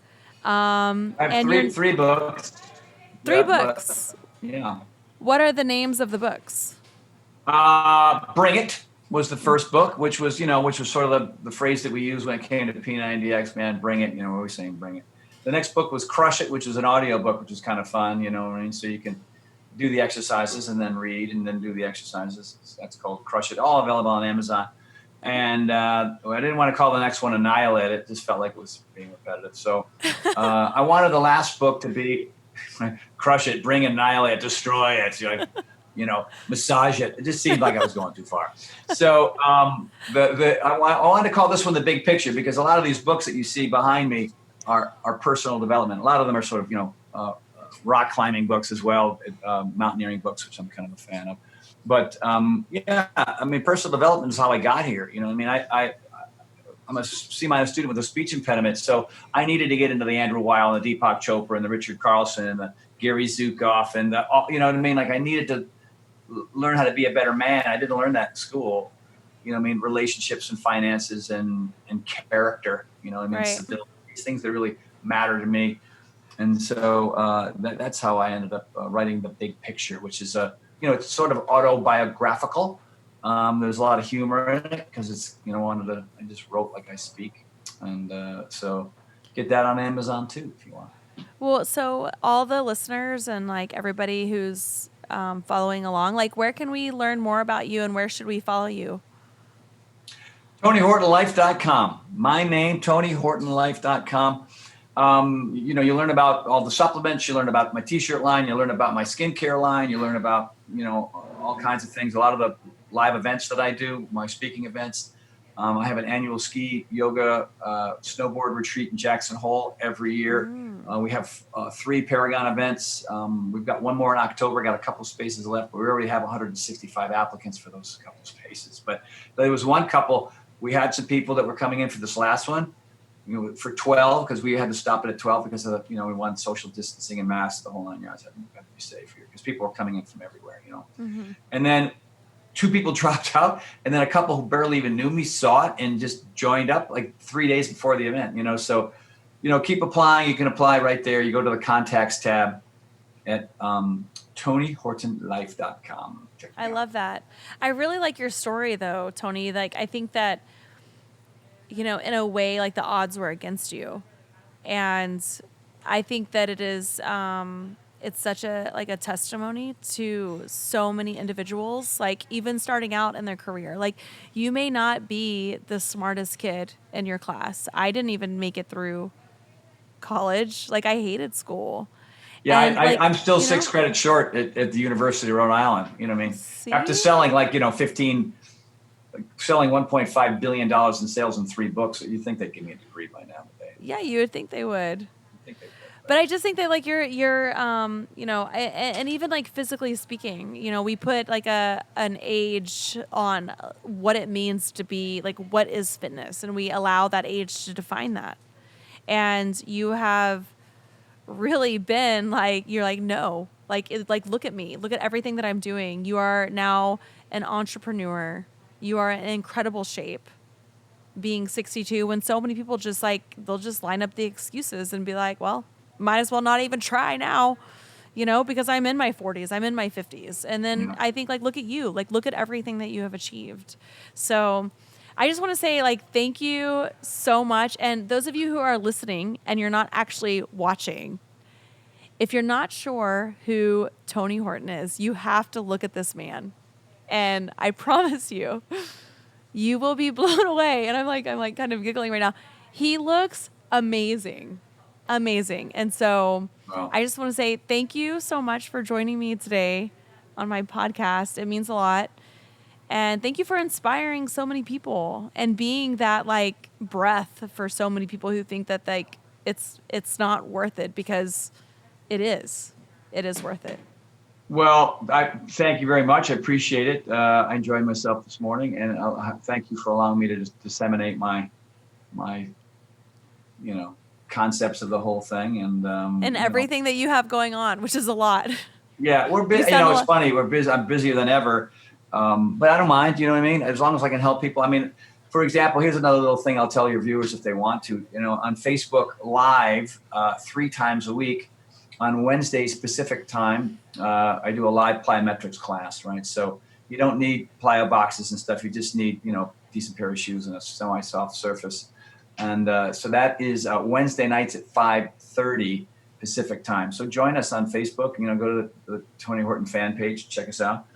Speaker 3: I have
Speaker 1: and
Speaker 3: three books.
Speaker 1: Three books.
Speaker 3: Yeah.
Speaker 1: What are the names of the books?
Speaker 3: Bring It was the first book, which was sort of the phrase that we used when it came to P90X, man, bring it. We're always saying bring it. The next book was Crush It, which was an audio book, which was kind of fun, so you can do the exercises and then read and then do the exercises. That's called Crush It, all available on Amazon. And I didn't want to call the next one Annihilate It. Just felt like it was being repetitive. So I wanted the last book to be Crush It, Bring It, Annihilate It, Destroy It. Massage it. It just seemed like I was going too far. So I wanted to call this one The Big Picture, because a lot of these books that you see behind me are personal development. A lot of them are sort of, rock climbing books as well, mountaineering books, which I'm kind of a fan of. But personal development is how I got here. I'm a C- student with a speech impediment, so I needed to get into the Andrew Weil and the Deepak Chopra and the Richard Carlson and the Gary Zukav and I needed to learn how to be a better man. I didn't learn that in school. Relationships and finances and character.
Speaker 1: Right.
Speaker 3: Stability, these things that really matter to me. And so that's how I ended up writing The Big Picture, which is it's sort of autobiographical. There's a lot of humor in it because it's, I just wrote like I speak. And so get that on Amazon too, if you want.
Speaker 2: Well, so all the listeners and everybody who's following along, where can we learn more about you and where should we follow you?
Speaker 3: TonyHortonLife.com. My name, TonyHortonLife.com. You learn about all the supplements, you learn about my t-shirt line, you learn about my skincare line, you learn about, all kinds of things, a lot of the live events that I do, my speaking events. I have an annual ski, yoga, snowboard retreat in Jackson Hole every year. We have 3 Paragon events. We've got one more in October, got a couple spaces left, but we already have 165 applicants for those couple spaces. But there was one couple, we had some people that were coming in for this last one, for 12, because we had to stop it at 12 because of, we wanted social distancing and masks, the whole 9 yards. We got to be safe here because people are coming in from everywhere, And then 2 people dropped out, and then a couple who barely even knew me saw it and just joined up like 3 days before the event, So, keep applying. You can apply right there. You go to the contacts tab at TonyHortonLife.com.
Speaker 2: I love that. I really like your story though, Tony. Like, I think that, in a way, like the odds were against you. And I think that it is, it's such a testimony to so many individuals, like even starting out in their career. Like, you may not be the smartest kid in your class. I didn't even make it through college. Like, I hated school.
Speaker 3: Yeah,
Speaker 2: and
Speaker 3: I'm still 6 credits short at the University of Rhode Island.
Speaker 2: See?
Speaker 3: After selling selling $1.5 billion in sales in 3 books, you'd think they'd give me a degree by now.
Speaker 2: Yeah, you would think they would. But I just think that like you're and even like physically speaking, we put like an age on what it means to be like, what is fitness, and we allow that age to define that. And you have really been like, you're like, no, like look at me, look at everything that I'm doing. You are now an entrepreneur. You are in incredible shape. Being 62, when so many people just like, they'll just line up the excuses and be like, well, might as well not even try now, because I'm in my 40s, I'm in my 50s. And then I think like, look at you, like, look at everything that you have achieved. So I just want to say like, thank you so much. And those of you who are listening and you're not actually watching, if you're not sure who Tony Horton is, you have to look at this man. And I promise you, you will be blown away. And I'm like kind of giggling right now. He looks amazing. And so I just want to say thank you so much for joining me today on my podcast. It means a lot. And thank you for inspiring so many people and being that like breath for so many people who think that like it's not worth it, because it is worth it.
Speaker 3: Well, I thank you very much. I appreciate it. I enjoyed myself this morning, and thank you for allowing me to just disseminate my concepts of the whole thing and
Speaker 2: everything that you have going on, which is a lot.
Speaker 3: Yeah, we're busy. It's funny. We're busy. I'm busier than ever, but I don't mind. You know what I mean? As long as I can help people. I mean, for example, here's another little thing I'll tell your viewers if they want to. On Facebook Live 3 times a week. On Wednesdays Pacific time, I do a live plyometrics class, right? So you don't need plyo boxes and stuff. You just need, decent pair of shoes and a semi-soft surface. And so that is Wednesday nights at 5:30 Pacific time. So join us on Facebook. Go to the Tony Horton fan page, check us out.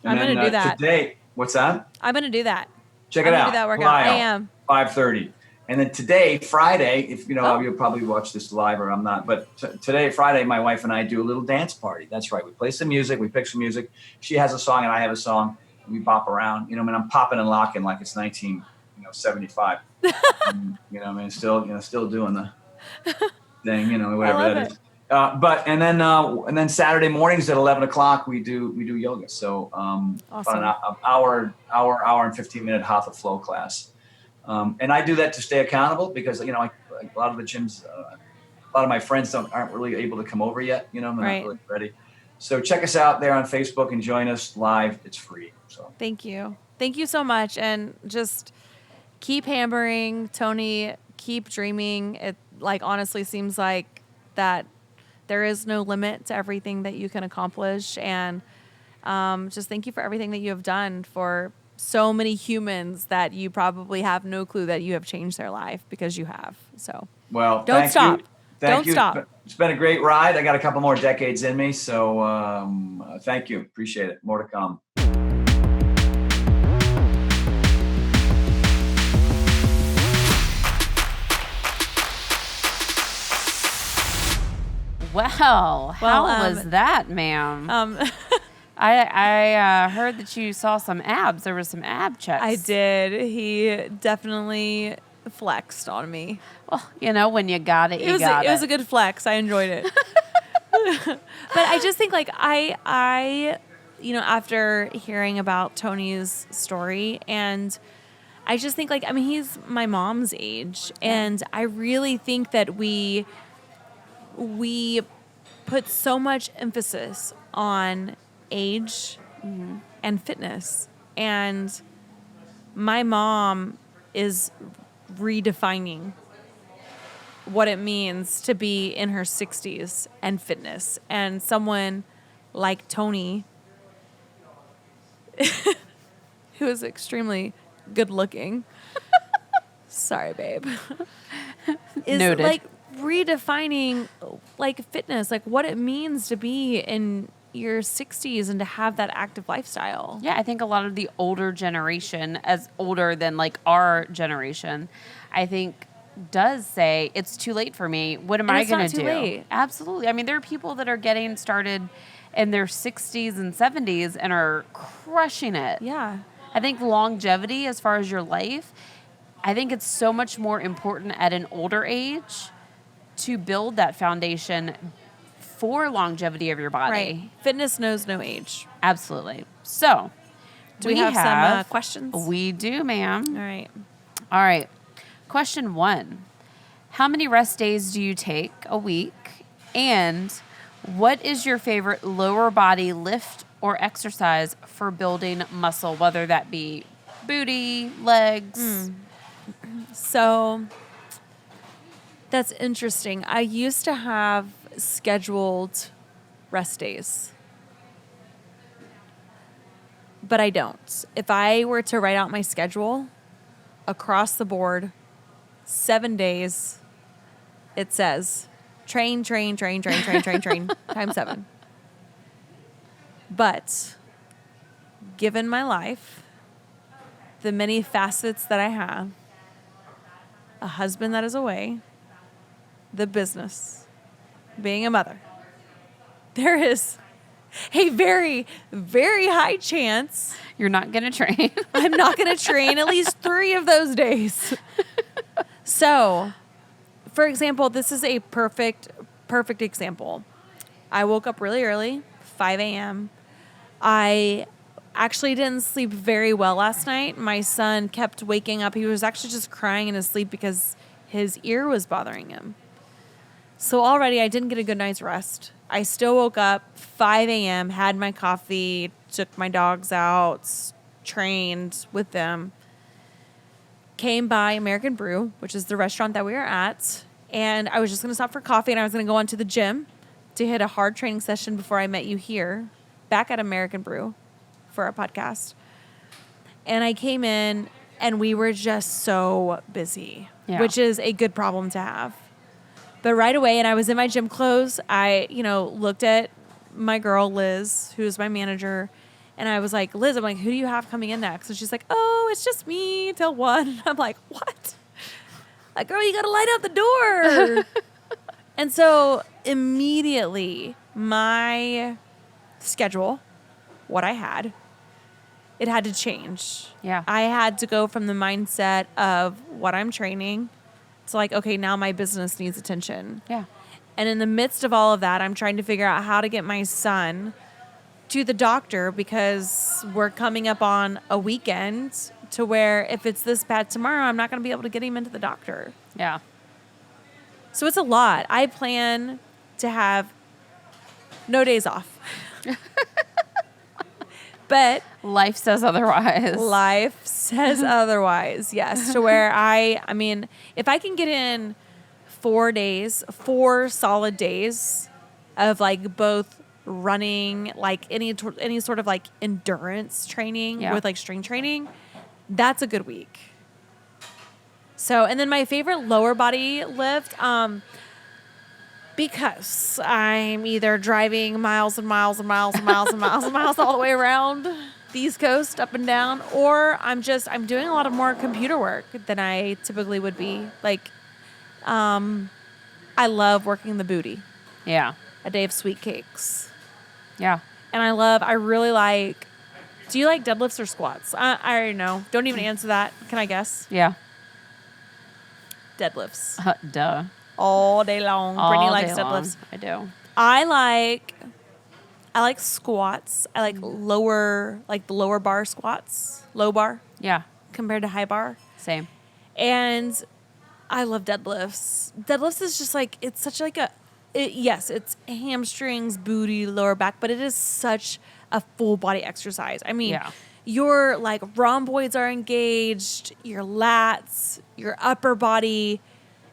Speaker 3: And
Speaker 2: I'm going to do that.
Speaker 3: Today, what's that?
Speaker 2: I'm going to do that.
Speaker 3: Check it out.
Speaker 2: Do that workout. I am.
Speaker 3: 5:30. And then today, Friday, if you'll probably watch this live or I'm not, but today, Friday, my wife and I do a little dance party. That's right. We play some music. We pick some music. She has a song and I have a song. And we bop around. I'm popping and locking like it's 1975. Still doing the thing. Whatever that is. And then Saturday mornings at 11 o'clock we do yoga. So
Speaker 2: awesome.
Speaker 3: About an hour and 15-minute hatha flow class. And I do that to stay accountable because, a lot of the gyms, a lot of my friends aren't really able to come over yet. They're not really ready. So check us out there on Facebook and join us live. It's free. So
Speaker 2: thank you. Thank you so much. And just keep hammering, Tony, keep dreaming. It honestly seems like that there is no limit to everything that you can accomplish. And just thank you for everything that you have done for so many humans that you probably have no clue that you have changed their life, because you have. So don't stop.
Speaker 3: Thank you. Stop. It's been a great ride. I got a couple more decades in me. So thank you. Appreciate it. More to come.
Speaker 4: Wow. How was that, ma'am?
Speaker 2: I heard that you saw some abs. There was some ab checks.
Speaker 1: I did. He definitely flexed on me.
Speaker 2: Well, you know, when you got it,
Speaker 1: It was a good flex. I enjoyed it. But I just think, like, I, you know, after hearing about Tony's story, and I just think, like, I mean, he's my mom's age, and I really think that we put so much emphasis on age and fitness, and my mom is redefining what it means to be in her 60s and fitness, and someone like Tony who is extremely good looking sorry babe is
Speaker 2: Noted.
Speaker 1: like redefining like fitness, like what it means to be in your 60s and to have that active lifestyle.
Speaker 2: Yeah, I think a lot of the older generation, as older than like our generation, I think does say it's too late for me. What am I going to do?
Speaker 1: Late.
Speaker 2: Absolutely. I mean, there are people that are getting started in their 60s and 70s and are crushing it.
Speaker 1: Yeah.
Speaker 2: I think longevity as far as your life, I think it's so much more important at an older age to build that foundation for longevity of your body.
Speaker 1: Right. Fitness knows no age.
Speaker 2: Absolutely. So,
Speaker 1: Do we have some questions?
Speaker 2: We do, ma'am.
Speaker 1: All right.
Speaker 2: All right. Question 1. How many rest days do you take a week? And what is your favorite lower body lift or exercise for building muscle, whether that be booty, legs?
Speaker 1: So that's interesting. I used to have scheduled rest days, but I don't. If I were to write out my schedule across the board, 7 days, it says train times 7. But given my life, the many facets that I have, a husband that is away, the business, being a mother, there is a very, very high chance
Speaker 2: You're not going to train.
Speaker 1: I'm not going to train at least 3 of those days. So, for example, this is a perfect example. I woke up really early, 5 a.m. I actually didn't sleep very well last night. My son kept waking up. He was actually just crying in his sleep because his ear was bothering him. So already I didn't get a good night's rest. I still woke up 5 a.m., had my coffee, took my dogs out, trained with them, came by American Brew, which is the restaurant that we are at, and I was just going to stop for coffee, and I was going to go on to the gym to hit a hard training session before I met you here, back at American Brew for our podcast. And I came in, and we were just so busy, which is a good problem to have. But right away, and I was in my gym clothes, I, looked at my girl, Liz, who's my manager, and I was like, Liz, I'm like, who do you have coming in next? And she's like, oh, it's just me till 1. I'm like, what? Like, girl, you got to light out the door. And so immediately my schedule, what I had, it had to change.
Speaker 2: Yeah.
Speaker 1: I had to go from the mindset of what I'm training to like, okay, now my business needs attention.
Speaker 2: Yeah.
Speaker 1: And in the midst of all of that, I'm trying to figure out how to get my son to the doctor because we're coming up on a weekend to where if it's this bad tomorrow, I'm not going to be able to get him into the doctor.
Speaker 2: Yeah.
Speaker 1: So it's a lot. I plan to have no days off. But
Speaker 2: Life says otherwise.
Speaker 1: life says otherwise, yes. To where I mean, if I can get in 4 days, 4 solid days of like both running, like any sort of like endurance training with like strength training, that's a good week. So, and then my favorite lower body lift, because I'm either driving miles and miles and miles and miles and miles and miles all the way around the East Coast up and down, or I'm doing a lot of more computer work than I typically would be. Like, I love working the booty.
Speaker 2: Yeah.
Speaker 1: A day of sweet cakes.
Speaker 2: Yeah. And I really like, do you like deadlifts or squats? I already know. Don't even answer that. Can I guess?
Speaker 1: Yeah.
Speaker 2: Deadlifts.
Speaker 1: Duh.
Speaker 2: All day long. Brittany likes deadlifts.
Speaker 1: I do.
Speaker 2: I like squats. I like the lower bar squats. Low bar
Speaker 1: Yeah.
Speaker 2: compared to high bar.
Speaker 1: Same.
Speaker 2: And I love deadlifts. Deadlifts is just like, it's such like yes, it's hamstrings, booty, lower back, but it is such a full body exercise. I mean,
Speaker 1: Yeah.
Speaker 2: your like rhomboids are engaged, your lats, your upper body,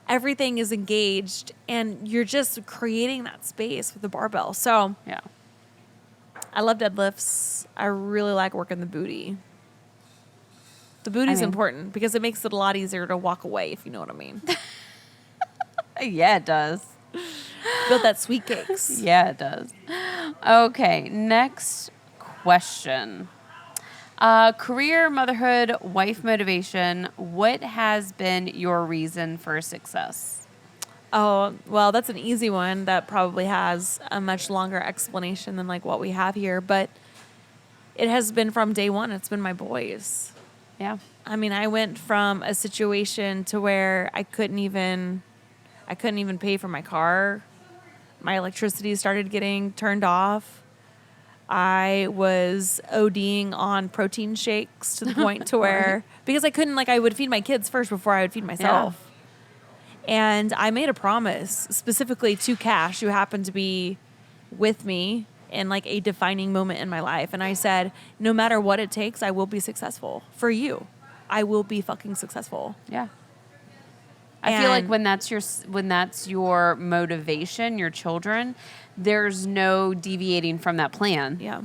Speaker 2: everything is engaged, and you're just creating that space with the barbell. So
Speaker 1: Yeah.
Speaker 2: I love deadlifts. I really like working the booty. The booty's important because it makes it a lot easier to walk away, if you know what I mean.
Speaker 1: Yeah, it does.
Speaker 2: Build that sweet cakes.
Speaker 1: Yeah, it does. Okay, next question. Career, motherhood, wife motivation. What has been your reason for success?
Speaker 2: Oh, well, that's an easy one that probably has a much longer explanation than like what we have here, but it has been from day one. It's been my boys.
Speaker 1: Yeah.
Speaker 2: I mean, I went from a situation to where I couldn't even pay for my car. My electricity started getting turned off. I was ODing on protein shakes to the point to where, because I couldn't, like, I would feed my kids first before I would feed myself. And I made a promise specifically to Cash, who happened to be with me in like a defining moment in my life. And I said, no matter what it takes, I will be successful for you. I will be fucking successful.
Speaker 1: Yeah. I feel like when that's your motivation, your children, there's no deviating from that plan.
Speaker 2: Yeah.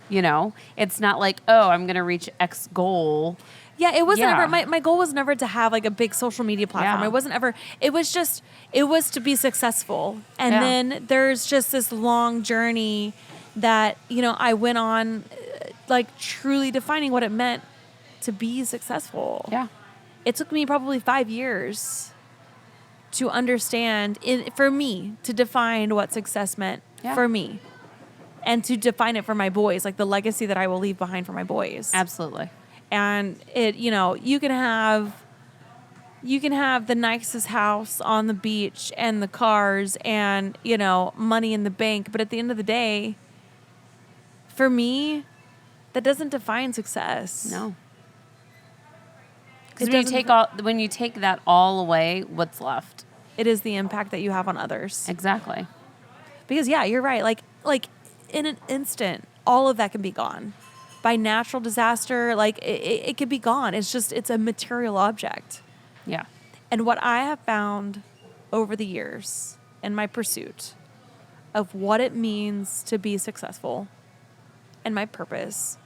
Speaker 1: You know, it's not like, oh, I'm going to reach X goal.
Speaker 2: Yeah, it wasn't
Speaker 1: Yeah.
Speaker 2: ever, my goal was never to have like a big social media platform.
Speaker 1: Yeah.
Speaker 2: It wasn't ever, it was to be successful. And
Speaker 1: Yeah.
Speaker 2: then there's just this long journey that, you know, I went on like truly defining what it meant to be successful.
Speaker 1: Yeah.
Speaker 2: It took me probably 5 years to understand, for me, to define what success meant for me. And to define it for my boys, like the legacy that I will leave behind for my boys.
Speaker 1: Absolutely.
Speaker 2: And it, you know, you can have the nicest house on the beach and the cars and, you know, money in the bank. But at the end of the day, for me, that doesn't define success.
Speaker 1: No. Because when you take that all away, what's left?
Speaker 2: It is the impact that you have on others.
Speaker 1: Exactly.
Speaker 2: Because yeah, you're right. Like in an instant, all of that can be gone. By natural disaster, like it could be gone. It's a material object.
Speaker 1: Yeah.
Speaker 2: And what I have found over the years in my pursuit of what it means to be successful and my purpose,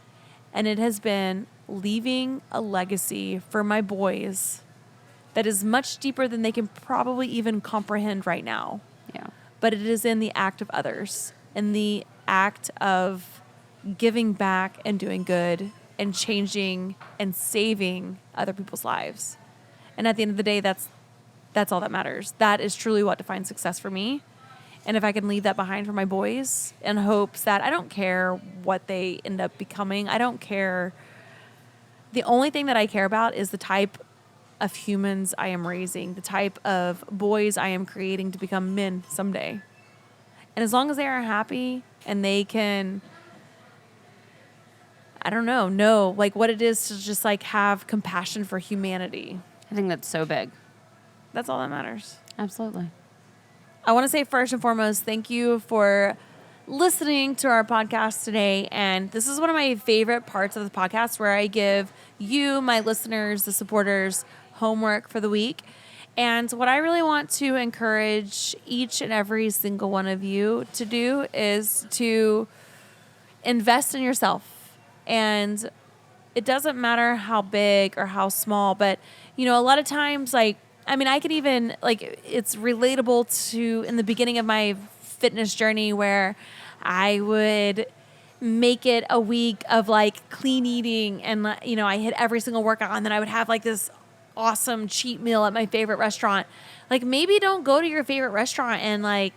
Speaker 2: and it has been leaving a legacy for my boys that is much deeper than they can probably even comprehend right now.
Speaker 1: Yeah.
Speaker 2: But it is in the act of others, in the act of giving back and doing good and changing and saving other people's lives. And at the end of the day, that's all that matters. That is truly what defines success for me. And if I can leave that behind for my boys in hopes that I don't care what they end up becoming. I don't care. The only thing that I care about is the type of humans I am raising, the type of boys I am creating to become men someday. And as long as they are happy and they can, I don't know like what it is to just like have compassion for humanity.
Speaker 1: I think that's so big.
Speaker 2: That's all that matters.
Speaker 1: Absolutely.
Speaker 2: I want to say first and foremost, thank you for listening to our podcast today. And this is one of my favorite parts of the podcast where I give you, my listeners, the supporters, homework for the week. And what I really want to encourage each and every single one of you to do is to invest in yourself. And it doesn't matter how big or how small, but, you know, a lot of times, like, I mean, I could even, like, it's relatable to in the beginning of my fitness journey where I would make it a week of, like, clean eating and, you know, I hit every single workout and then I would have, like, this awesome cheat meal at my favorite restaurant. Like, maybe don't go to your favorite restaurant and, like,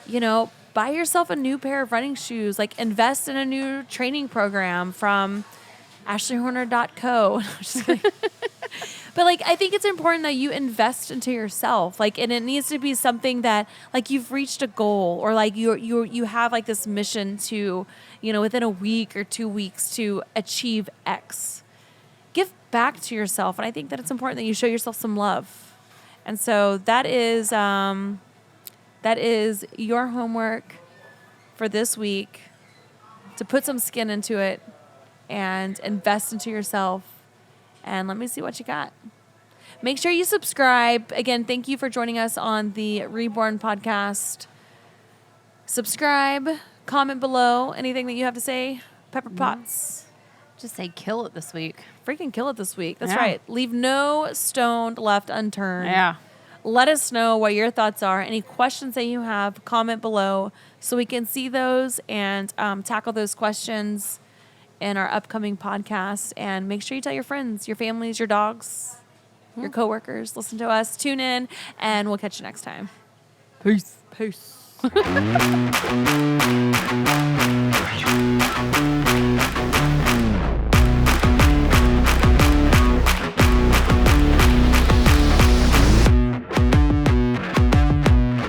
Speaker 2: you know, buy yourself a new pair of running shoes. Like invest in a new training program from ashleyhorner.co. Just kidding. But like, I think it's important that you invest into yourself. Like, and it needs to be something that like you've reached a goal, or like you have like this mission to, you know, within a week or 2 weeks to achieve X. Give back to yourself. And I think that it's important that you show yourself some love. And so that is your homework for this week, to put some skin into it and invest into yourself. And let me see what you got. Make sure you subscribe. Again, thank you for joining us on the Reborn podcast. Subscribe, comment below anything that you have to say. Pepper Potts.
Speaker 1: Just say kill it this week.
Speaker 2: Freaking kill it this week. That's right. Leave no stone left unturned.
Speaker 1: Yeah.
Speaker 2: Let us know what your thoughts are. Any questions that you have, comment below so we can see those and tackle those questions in our upcoming podcast. And make sure you tell your friends, your families, your dogs, your coworkers. Listen to us. Tune in, and we'll catch you next time.
Speaker 1: Peace.
Speaker 2: Peace.